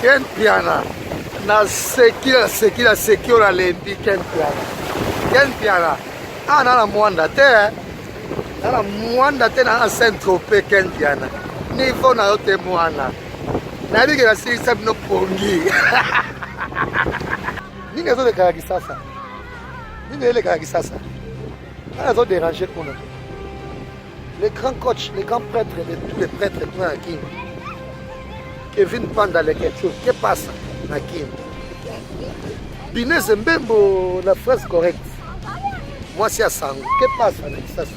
Ken Piana. Na seki la lembi Ken Piana. Ken Piana. Ah, na mwanda te. Na mwanda te na Saint-Tropez Ken Piana. Niveau na yote mwana. Na bige na sisa bino pongi. Nini zo de kaki sasa? Nini ele kaki sasa? Ana zo déranger kuna. Les grands coachs, les grands prêtres, tous les prêtres tout na Kin. Kevin Panda le quelque chose. Que passe na Kin? Binez Mbembo la phrase correcte. Moi c'est à Sango. Que passe na Kisasa?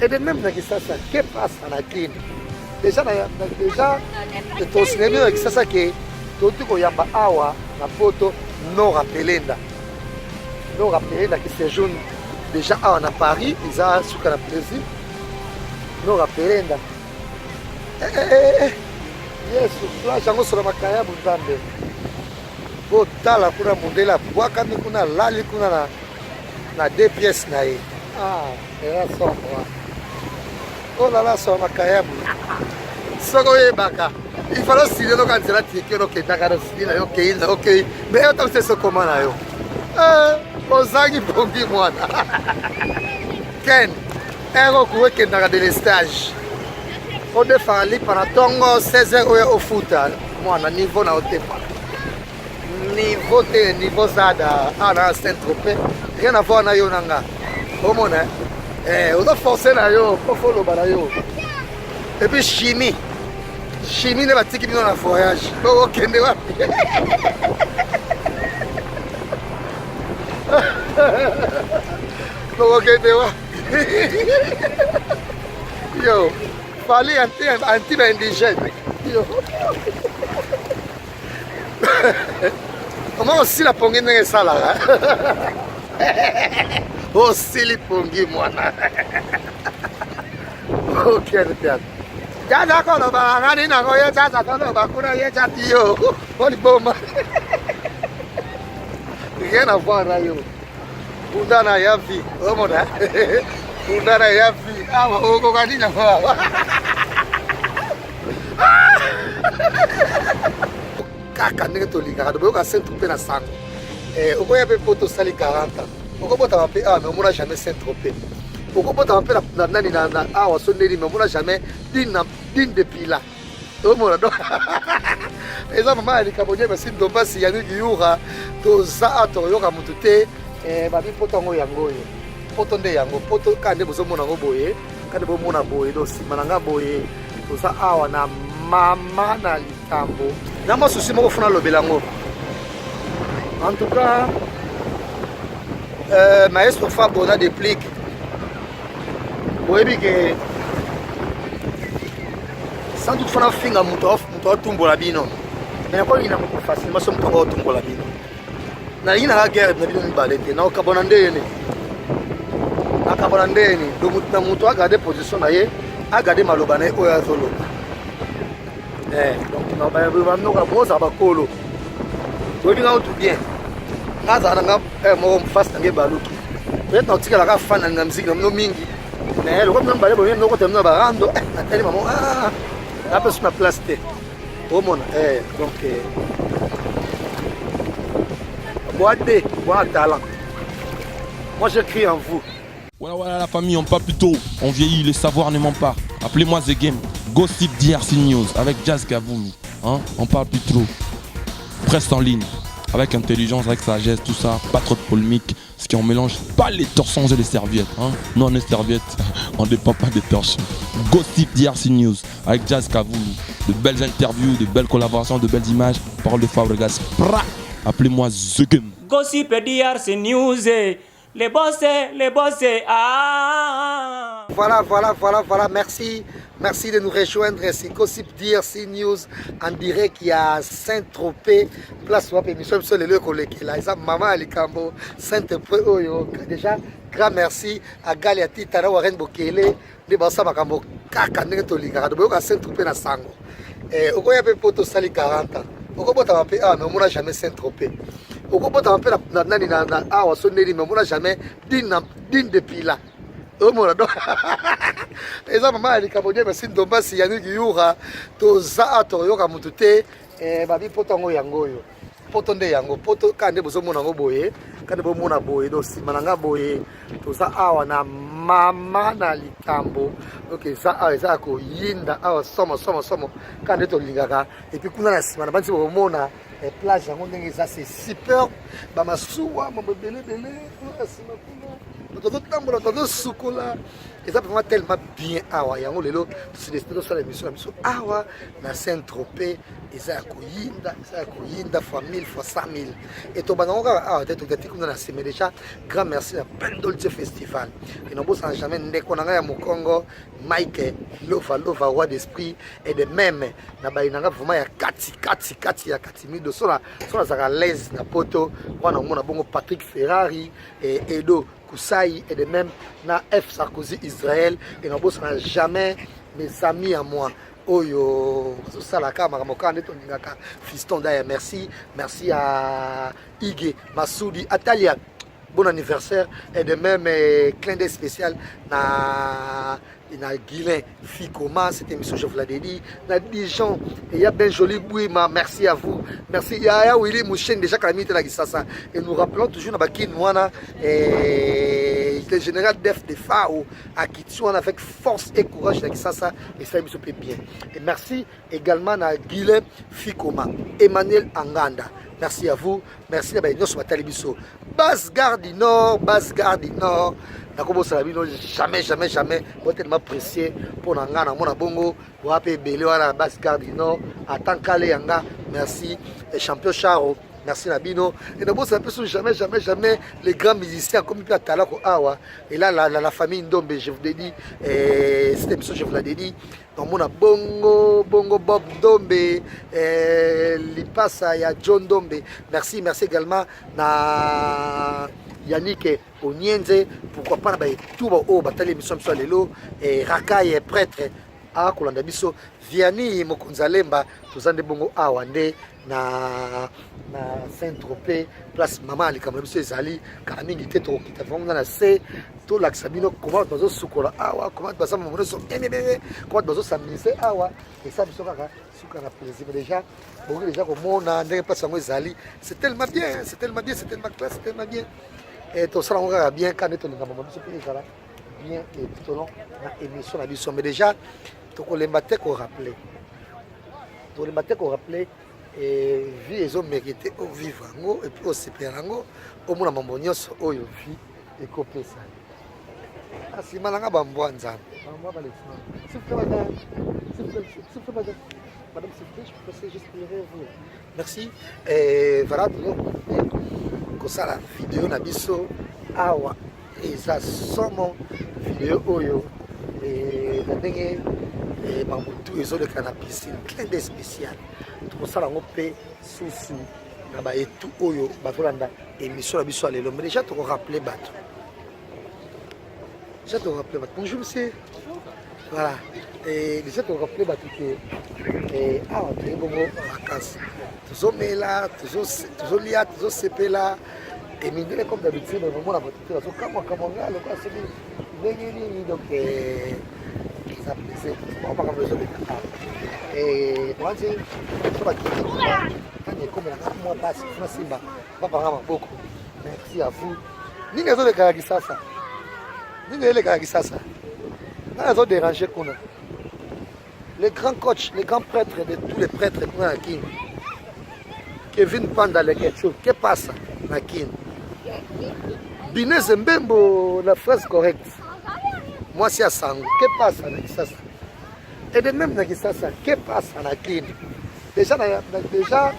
Et de même na Kisasa, que passe na Kin? Déjà ton cinéma na Kisasa que tout koyamba awa na poto non rappelenda. Non rappelenda qui séjourne déjà awa na Paris, ils a suka na plaisir. Non rappelenda. Yesu, là jango sur makaya bunzambe. Botala kuna mundela bwaka mi kuna lali kuna na deux pièces na ye. Ah, era só moi. Oh là là, sur makaya bu. Soko yebaka. Il faut le signer donc quand tu la tiens que Dakar signer OK. Mais autant c'est ce comment là yo. Ozangi pongi mwana. Ken, ero kuwe kendaka de l'estage. On défend li pendant tongo 16h au foot. Mwana niveau na otepa. Niveau zada à Saint-Tropez. Rien à voir na yo nanga. Comment hein? On doit forcer na yo, faut le bala yo. Et puis chimie. Chimie ne va pas qui dans la voyage. Oh kende wapi. Oh kende wapi. Yo, fallait anti-indigène. Yo. Comment aussi la pongi n'est ça là? Aussi les pongi moi. Ok, le théâtre. Jaja kono ba ngani na ngoye jaja kono ba kuna ye jati yo. Oli boma. Rien à voir là yo. Undana ya vie. Omona. Undana ya vie. Ah oko kani na kwa. Kaka ndenge tolika to boka Saint-Tropez na sango. Oko ya pe poto sali 40. Oko bota ba pe mais on n'a jamais Saint-Tropez. Pourquoi tu appelles la nani na awa soneli mais on n'a jamais digne depuis là. Tout le monde donc. Et ça maman elle kabonye mais si ndomba si yani yura to za ato yoka mutute ba bi poto ngo yango yo. Poto nde yango poto kande bozo mona ngo boye kande bo mona boye do si mananga boye to za awa na mama na litambo. Na mo susi moko funa lobela ngo. En tout cas maestro Fabo na déplique. Oui, que sans doute fana finga muto tumbo la bino. Mais quoi il n'a pas facilement son muto tumbo la bino. Na ina ha guerre na bino balete na okabona ndene. Akabona ndene do muto aga de position na ye, aga de maloba na oya zolo. Donc na ba no ka boza ba kolo. To binga tout bien. Ngaza na mo fast nge baluki. Peut-être na tika la ka fana na musique no mingi. Mais le comme n'importe quoi, nous continuons à barando. Elle maman, la personne a placé. Au monde, donc bois talent. Moi je crie en vous. Voilà la famille, on parle plus tôt. On vieillit, le savoir ne ment pas. Appelez-moi The Game. Gossip DRC News avec Jazz Gavoulou. Hein? On parle plus trop. Presse en ligne. Avec intelligence, avec sagesse, tout ça, pas trop de polémique, ce qui on mélange pas les torsons et les serviettes. Hein? Non, on est serviettes, on ne dépend pas des torsons. Gossip DRC News avec Jazz Gavoulou. De belles interviews, de belles collaborations, de belles images. Parole de Fabregas. Appelez-moi The Game. Gossip DRC News, les boss, ah. Voilà, merci de nous rejoindre. C'est Gossip DRC News en direct qui a Saint-Tropez, place wap émission sur le lieu collègue là. Ça maman Alikambo Saint-Tropez oyo. Déjà grand merci à Galiati Tara Warren Bokele de Bassa Makambo kaka ndenge tolika. Do ka Saint-Tropez na sango. Oko ya pe poto sali 40. Oko bota pe mais on n'a jamais Saint-Tropez. Oko bota pe na nani na awa soneli mais on n'a jamais digne depuis là. Oh mon ado. Et ça maman elle kabonye merci ndomba si Yannick Yura to za to yoka mutute babi potongo yango yo. Poto nde yango poto kande bozo mona ngo boye kande bo mona boye do si mananga boye to za awa na mama na likambo. OK ça awa za ko yinda awa somo kande to lingaka et puis kuna na sima na banti bo mona plage yango ndenge ça c'est super ba masuwa mo bele sima kuna to tambola to sukola et ça vraiment tellement bien awa yango lelo c'est des studios sur l'émission awa na Saint-Tropez et ça ko yinda fois 1000 fois 100 000 et to bananga awa tete to kuna na sima déjà grand merci à Pendolce Festival et non bossa jamais ndeko nanga ya Mokongo Mike lova roi d'esprit et de même na bainanga vraiment ya kati ya katimido sola zaka l'aise na poto wana mona bongo Patrick Ferrari et Edo Koussaï et de même na F Sarkozy Israël et non bossa jamais mes amis à moi Oyo Salaka Maramokane Toningaka Fiston Daya merci à Ige Massoudi Atalia bon anniversaire et de même clin d'œil spécial na Guilin Ficoma cette émission je vous l'ai dit na Dijon et il y a Ben Joli Bouima merci à vous merci ya Willy Mouchen déjà calamité la Gisasa et nous rappelons toujours na Bakin Wana et le général Def de Fao à Kitsuan avec force et courage la Gisasa et ça me plaît bien et merci également à Guilin Ficoma Emmanuel Anganda merci à vous merci à Baïnos sur Matalibiso Basse Gare du Nord jamais pour tellement apprécié pour nangana mona bongo pour appeler belé wala Basse Gare du Nord en tant qu'ale yanga merci et champion Charo merci Nabino et nous ça peut jamais les grands musiciens comme Pierre Talako Awa et là la famille Ndombe je vous l'ai dit cette émission je vous l'ai dit donc mona bongo Bob Ndombe Lipasa ya John Ndombe merci également na Yannick Onienze pourquoi pas tout au bataille émission sur lelo et Rakai prêtre à Kolanda biso Vianney Mokonzalemba tozande bongo awande na Saint-Tropez place maman likambo biso ezali kala mingi te to kita vonga na se to laksabino comment bazo sukola awa comment baza mamono so comment bazo s'amuser awa et ça biso kaka suka na plaisir déjà bongo déjà komona ndenge place yango ezali c'est tellement bien c'est tellement classe c'est tellement bien et tout ça on va bien quand on est dans biso pe ezala bien et tout au long na émission na biso mais déjà to ko le matin ko rappeler et vie ils ont mérité au vivre et puis au séparango au mona mambo nyonso oyo vie et kopesa asima nanga bambwa nzambe bambwa balexman s'il vous plaît madame s'il vous plaît je peux passer juste pour vous merci et voilà comme ça la vidéo na biso awa eza somo vidéo oyo et la ndenge Mamoutou et autres cannabis, une clin d'œil spécial. Tout ça, on peut sous là-bas et tout oyo, batolanda émission la biso alelo. Mais déjà, tu te rappelles bateau. Bonjour monsieur. Voilà. Et déjà, tu te rappelles bateau que ah, on est bon vacances. Toujours là, toujours lié, toujours CP là. Et mine comme d'habitude, au moment où la voiture, comme on regarde, le quoi c'est donc ça plaisait. On va pas besoin de et moi c'est quand il est comme la moi passe Simba va pas beaucoup merci à vous ni les autres gars qui ça n'a pas dérangé qu'on a les grands coachs les grands prêtres de tous les prêtres qui Kevin Panda le ketchup que passe na kin Binez Mbembo la phrase correcte moi c'est à Sango que passe avec ça et de même avec ça que passe na kin déjà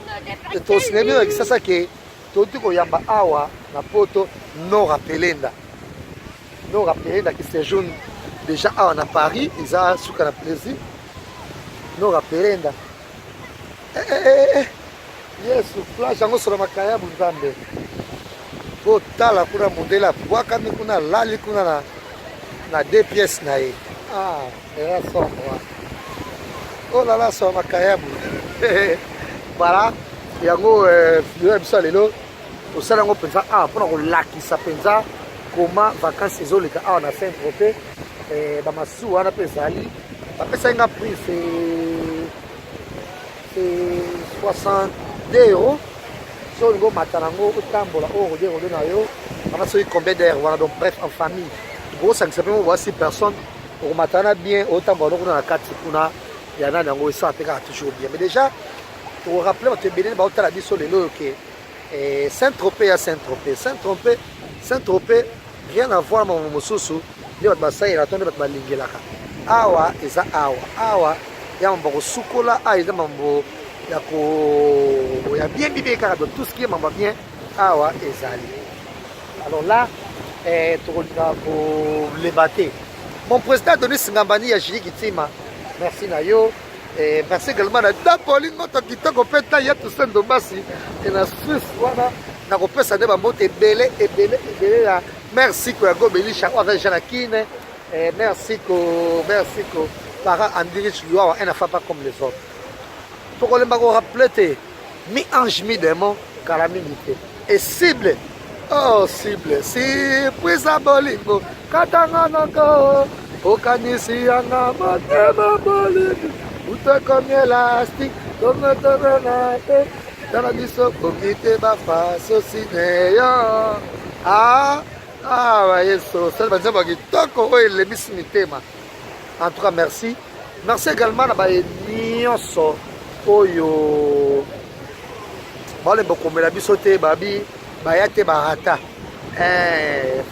ton cinéma avec ça que tout ko yamba awa na poto non rappelenda qui séjourne déjà à Paris ils a suka na plaisir non rappelenda yes plage yango sur makaya bunzambe po tala kuna mondela bwaka mi kuna lali kuna na deux pièces na ye ah era sombre oh là là sur makaya voilà yango yo biso lelo osala yango penza ah pona ko lakisa penza comment vacances ezoleka awa na Saint-Tropez bamasusu wana mpe ezali bapesaki nga prix c'est 62 euros so olingo mata nango otambola orodé na yo wana soki combien d'heure voilà donc bref en famille bosangisa mpe moboa 6 personnes okomata wana bien otambola kuna na kati kuna ya nani yango esala mpe kaka toujours bien mais déjà tokorappele bato ebele baotala biso lelo oyo ke Saint-Tropez ya Saint-Tropez rien à voir na mambo mosusu nde bato basalela to nde bato balingelaka awa eza awa ya mambo kosukola awa eza mambo ya bien bibe kaka donc tout ce qui est mambo bien awa ezali alors là tokolinga koleba te mon président Denis Ngambani ya Julie Kitima merci na yo merci également na dapolingo to kitoko mpe ta ya Toussaint Ndombasi na Suisse wana nakopesa nde bambote ebele ya merci ko ya gobelisha avec Janakine merci ko para Andirich Luawa un enfant pas comme les autres tokolemba ko rappeler te mi ange mi démon kala mingi te et cible surprise à bolingo katanga nako okanisi yanga matema bolingo utekomi élastique tometonenate tala biso kokite bafasi osineyo bayeso sali banzembo ya kitoko oyo elemisi mitema en tout cas merci également na baye nyonso oyo baolemba komela biso te babi baya te barata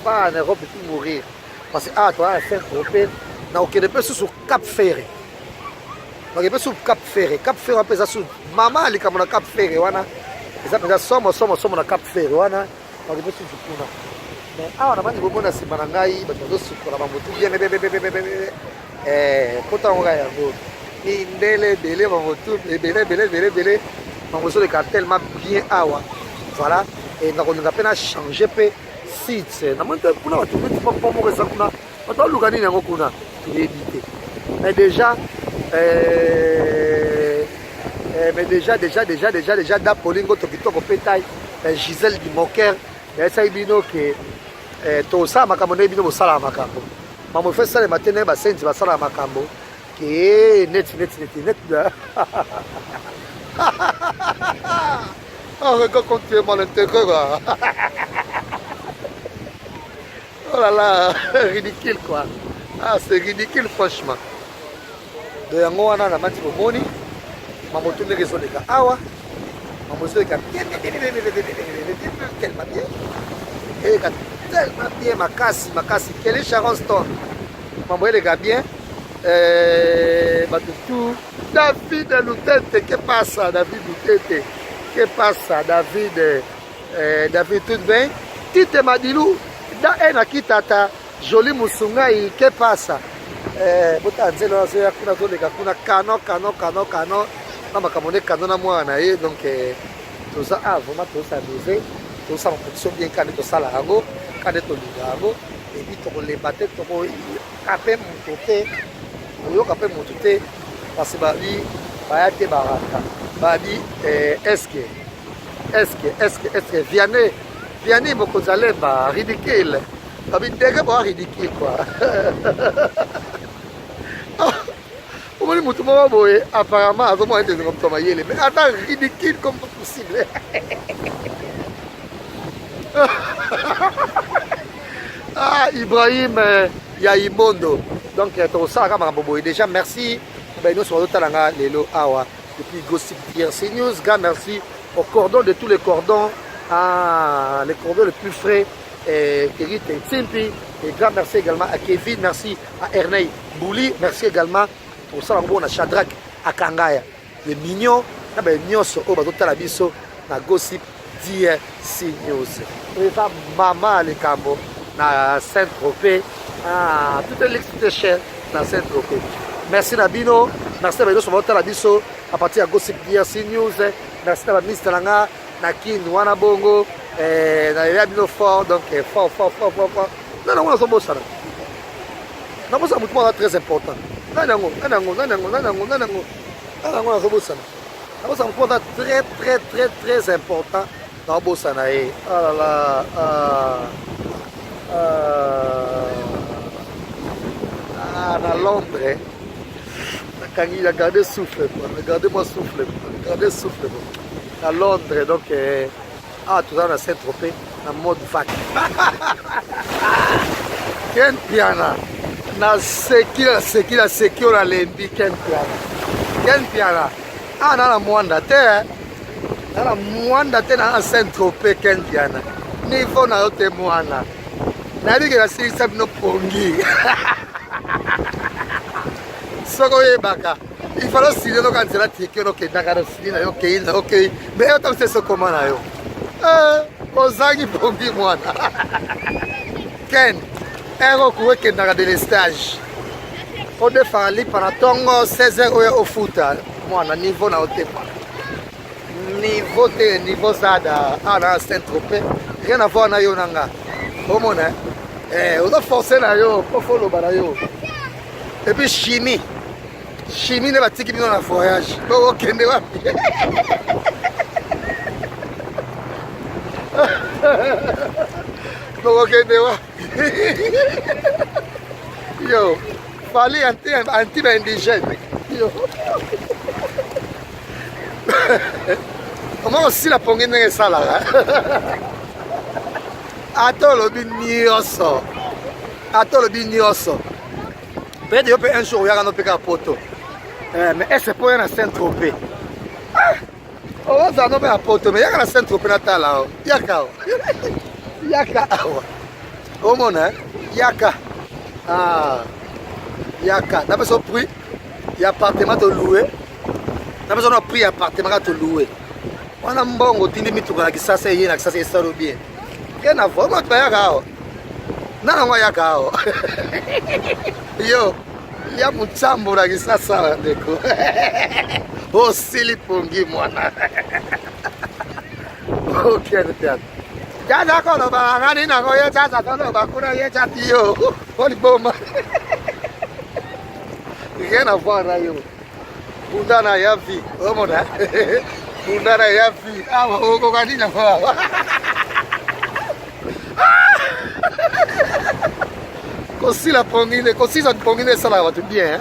pas en Europe tout mourir parce que awa toa Saint-Tropez na okende mpe susu Cap Ferré okende mpe susu Cap Ferré wana mpe eza susu mama alikambo na Cap Ferré wana eza mpenza somo na Cap Ferré wana okende mpe susu kuna mais awa na bandi bomona nsima na ngai bato bazosukola bamotu bien pota ngo ngai yango mindele ebele bamotu ebele bango ezoleka tellement bien awa voilà nakolinga mpe na change mpe site namoni te kuna bato neti mpo moko eza kuna bato baluka nini yango kuna toyebi te mais déjà da polingo to kitoko mpe tai Gisèle Dimoker yayesaki bino ke tosala makambo nde bino bosalaka makambo mambo efe esalema te naye basenzi basalaka makambo ke neti oh regarde comme tu es mal intégré quoi. Oh là là, ridicule quoi. C'est ridicule franchement. De yango wana na mati bomoni mambo tunde rezoleka awa mambo zoleka tellement bien makasi Kelly Sharon Stone mambo eleka bien batutu David Lutete que passa David Lutete que passa David tout bien Tite Madilou da ena kitata Joli Musungai que passa botanzelo azoya kuna zoleka kuna kano na makambo ne kano na mwana ye donc toza vraiment tosamuze tosala production bien kane tosala yango kane tolinga yango ebi tokolemba te tokoyoka mpe motu te parce babi baya te baraka babi eske Vianney mokonzi alemba ridicule babi ndenge boa ridicule quoi omoni motu moko boye apparemment azomona ete ezenga moto mayele mais ata ridicule comme possible Ibrahim Yaimondo donc tokosalaka makambo boye déjà merci nyonso bazotalanga lelo awa depuis Gossip DRC News grand merci au cordon de tous les cordons les cordons les plus frais Kerit et Timpi et grand merci également à Kevin merci à Ernei Bouli merci également pour ça on a Shadrach Akangaya les mignons na ba nyonso o bazotala biso na Gossip DRC News et ça mama les cambo na Saint-Tropez tout est l'excité cher na Saint-Tropez merci Nabino merci à sur votre biso à partir de Gossip DRC News merci à Mr Langa na kin wana bongo na ya bino fort donc fort non on a son boss là na boss mutu moi très important nanango on a son boss là na boss mutu très important na boss na e ah là là À Londres, quand il a gardé souffle, regardez-moi souffle, regardez souffle. À Londres, donc, tout ça, on a Saint-Tropez, en mode vac. Quel piano, na seki, on a l'embi, quel piano. Ah, na mwanda te, na Saint-Tropez, quel piano. Niveau na yote mwana. Na dit que la série ça no pongi. Soko yebaka. Il faut signer donc quand la ticket donc ndaka signer OK. Mais on t'aime ce comment na yo. Ozangi pongi mwana. Ken. Ero kuwe ke ndaka de stage. On de faire li pendant tongo 16 heures au foot. Mwana niveau na yote pa. Niveau ça da na Saint-Tropez. Rien à voir na yo nanga. Comment hein? On a forcé na yo, pour faire le balayo. Et puis chimie ne va tiki dans la voyage. Bon OK ne va. Bon OK ne va. Yo, fallait anti-indigène. Yo. Comment aussi la pongine est ça là? Attends le binioso. Peut-être que un jour il y a un peu poto. Mais est-ce pour un Saint-Tropez? On va faire un poto, mais il y a un Saint-Tropez natal là. Yaka. Au monde hein? Yaka. Yaka. N'a pas son prix. Il y a appartement de louer. N'a pas son prix appartement de louer. On a un bon tindi mituka qui ça c'est bien, ça c'est ça bien. Rien à voir, moi tu vas yaka. Non, moi yaka. Yo, il y a mon chambo là qui ça ndeko. Oh silipongi mwana. OK le théâtre. Jaja kono ba ngani na ngoye chacha kono ba kuna ye chati yo. Oli boma. Rien à voir là yo. Bundana ya vie. Oh mon gars. Bundana ya vie. Ah oko kanina kwa. Così la pongine, così la pongine sarà va bien.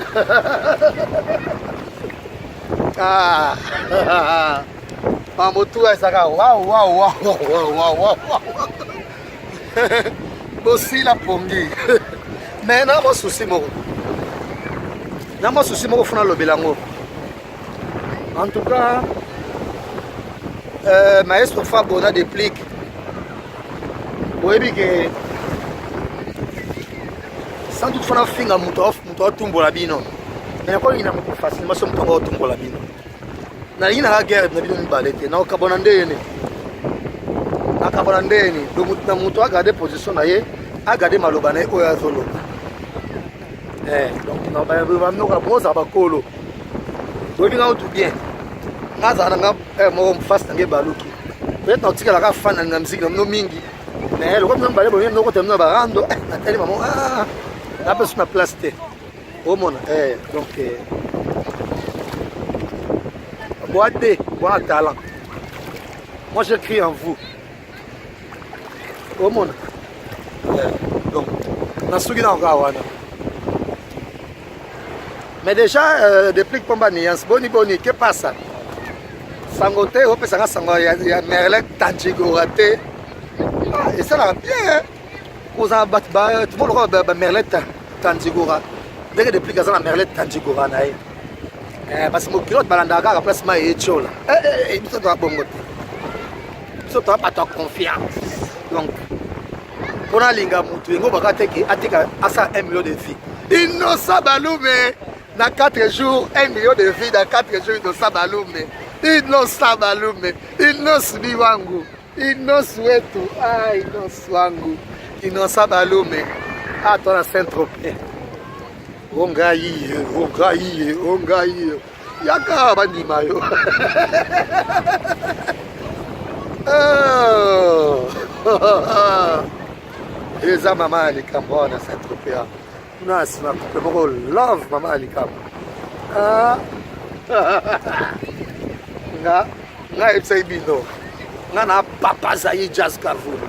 Vamos tu essa cara. Wow. Così la pongi. Mais na mo souci mo. Na mo souci mo funa lo belango. En tout cas, maestro Fabo na déplique. Oyebi que sans doute fana finga muto tumbola bino. Mais ko ina muto facilement so muto tumbola bino. Na ina ga guerre na bino mbalete na okabona ndeni. Akabona ndeni do muto agade position na ye, agade maloba na oyo azolo. Donc na ba no ka boza ba kolo. Do binga tout bien. Ngaza na nga mo mfast nge baluki. Peut-être na tika la ka fana na musique no mingi. Mais le comme balé bon no ko temna ba rando na tele maman là parce que ma place t'es au monde donc bois talent. Moi je crie en vous au monde donc na sugi na ngawana. Mais déjà depuis que pomba niance boni que passe sangote au pesa sango ya Merlin Tanjigorate. Et ça va bien. Vous en battez tout le monde va Merlin Tanjigora. Dès que depuis que ça la Merlin Tanjigora naï. Parce que mon pilote balandaka à place ma echola. Il me doit bon côté. Ça doit pas ta confiance. Donc pour la linga mutu ngo bakate ki atika asa 1 million de vies. Innocent Balume dans 4 jours 1 million de vies dans 4 jours Innocent Balume. Innocent Balume. Innocent Biwangu. Innocent wetu. Innocent wangu. Innocent Balume. Toi na Saint-Tropez. Ongayi. Yaka bandima yo. Eza mama alikambo na Saint-Tropez. Tunasi na couple love mama alikambo. Nga epsa ibino. Nga na papa zayi jazz kavu.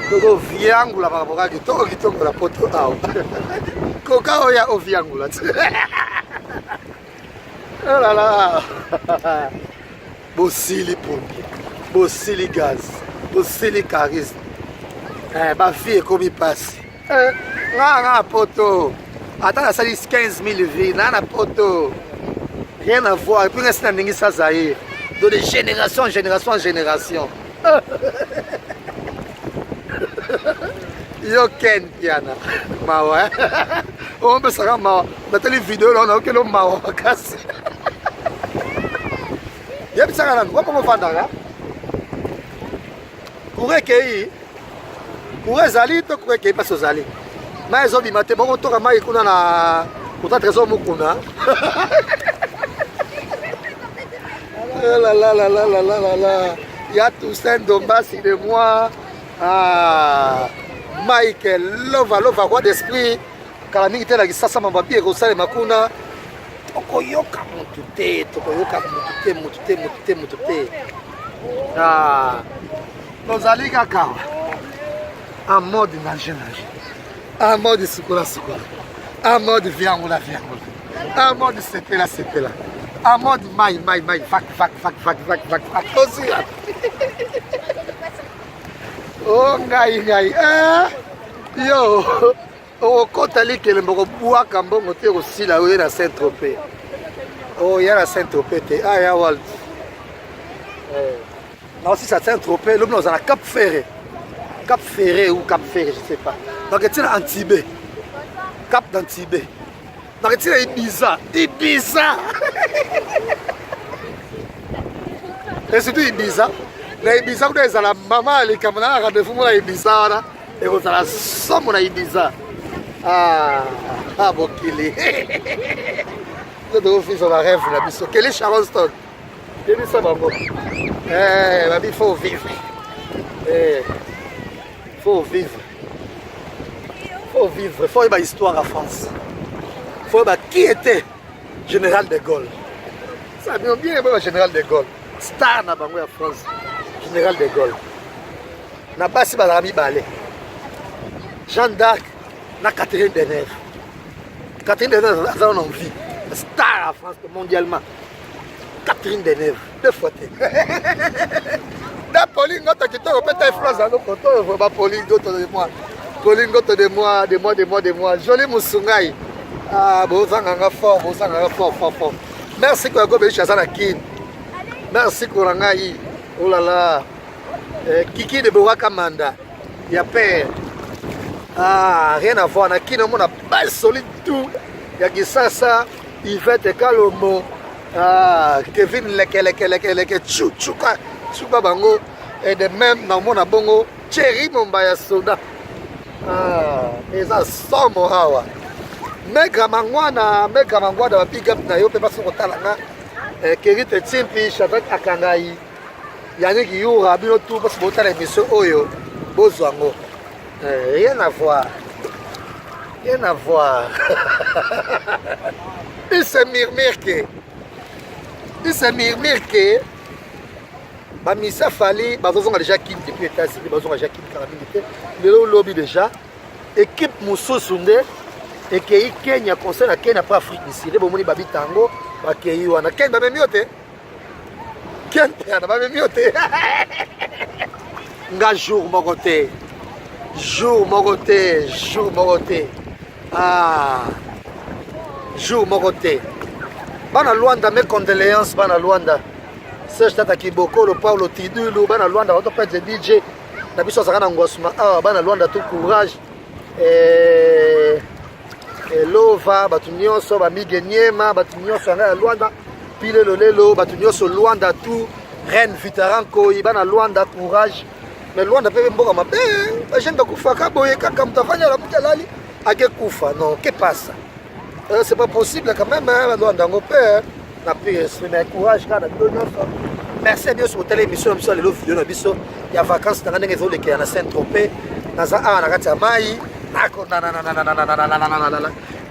Toko viangula bakaboka kitoko la poto awa. Koka oya oviangula. Oh là là. Bosili pompier. Bosili gaz. Bosili charisme. Ma fille comme passe. Nga poto. Attends, ça dit 15 000 vies. Nana poto. Rien à voir. Et puis, reste dans l'Église, ça y est. De génération en génération en génération. Yo ken piana. Mawa. On peut savoir mawa. Dans les vidéos, là, on a aucun mawa. Casse. Y'a ça là. Quoi comment faire là? Courir kei. Courir zali, to courir kei pas zali. Mais ils ont dit maté bon to kama ikuna na kuta trésor mukuna. Oh là là là là là là là là. Il y a Toussaint Dombassi de moi. Ah, Michael, lova, roi d'esprit. Kalami était là, ça m'a bien rosé makuna. Tokoyoka mutute, tokoyoka mutute. Ah, nos alliés kaka. En mode nage. En mode sukola. En mode viangula. En mode sepela. En mode mai, fac. Aussi là. Oh, ngai. Yo. Oh, quand ali que le moko bois kambongo te aussi là où est la Saint-Tropez. Oh, il y a la Saint-Tropez te. Ah, ya Walt. Là aussi ça Saint-Tropez, l'homme dans la Cap Ferré. Cap Ferré ou Cap Ferré, je sais pas. Donc il y a Antibes. Cap d'Antibes. Donc il y a Ibiza. Et surtout Ibiza. Na Ibiza, vous avez la maman, les camarades, rendez-vous à Ibiza. Et vous avez la somme à Ibiza. Ah, Bokili. Vous devez faire un rêve là. Quel est Charleston? Quel est ça, maman? Il faut vivre. Il faut vivre. Il faut une histoire en France. Il faut qui était Général de Gaulle. Ça vient bien le Général de Gaulle. Star na bango en France. Général de Gaulle. Na pas si balami balé. Jeanne d'Arc na Catherine Deneuve. Catherine Deneuve a une envie. Star en France mondialement. Catherine Deneuve. 2 fois. Da Pauline Ngoto qui te répète influence dans nos photos. Vraiment Pauline Ngoto de moi. Pauline Ngoto de moi. Joli Moussoungaï. Ah, bozanga fort. Merci pour la Chazana Kin. Merci pour Rangaï. Oh là là. Kiki de Bouaka Manda. Il y a père. Ah, rien à voir. Na Kin, on a base solide tout. Il y a Gisasa, Yvette Kalomo. Ah, Kevin Leke, Chouka Bango. Et de même, dans mon abongo, Thierry Mombaya Soda. Ah, et ça somme hawa. Mega mangwana pick up na yo pe baso kotalanga. Kerite Timpi, Shadrach Akangai. Yannick Youra, bino tout parce que botala émission oyo. Bozwango. Rien à voir. Il se murmure que Bamisa Fali, bazozonga déjà quitte depuis États-Unis, bazozonga déjà quitte Calamité. Le lobby déjà. Équipe Moussoussoundé. Et que Kenya concerne Kenya pour Afrique ici. Les bomoni babi tango, bakei wana Kenya ba memiote. Kenya ba memiote. Nga jour mogote. Ah. Jour mogote. Bana Luanda mes condoléances bana Luanda. Serge Tata Kiboko, le Paulo Tidulu, bana Luanda auto pète DJ. Na biso zakana ngosma. Ah bana Luanda tout courage. Lova, Batunyoso, Bamigenyema, Batunyoso, Luanda, Pile Lolelo, Batunyoso, Luanda, tout, Reine Vitaranko, Ibana Luanda, courage. Mais Luanda peut me ma paix, je ne peux pas faire comme ta famille, la Poukalali, à Gekoufa, non, qu'est-ce qui passe? C'est pas possible quand même, Luanda, mon père, n'a plus exprimé courage, car merci bien sur telle émission, sur les vidéos, il y a vacances dans les zones qui sont à Saint-Tropez, dans un Nagatamai.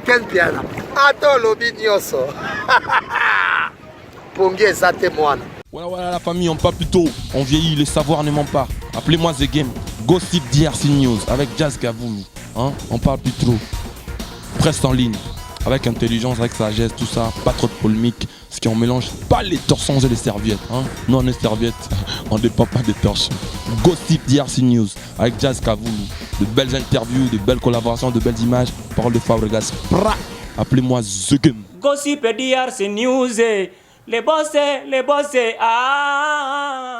Quel piano. Attends lobby nyonso. Pongi ezate mwana. Voilà, la famille, on parle plus tôt. On vieillit, le savoir ne ment pas. Appelez-moi The Game. Gossip DRC News avec Jazz Gavoulou. Hein? On parle plus trop. Presse en ligne. Avec intelligence, avec sagesse, tout ça. Pas trop de polémique. Ce qui on mélange pas les torsons et les serviettes. Hein? Nous on est serviettes. On dépend pas des torches. Gossip DRC News avec Jazz Gavoulou. De belles interviews, de belles collaborations, de belles images. Parole de Fabregas. Appelez-moi The Game. Gossip DRC News, les boss, ah.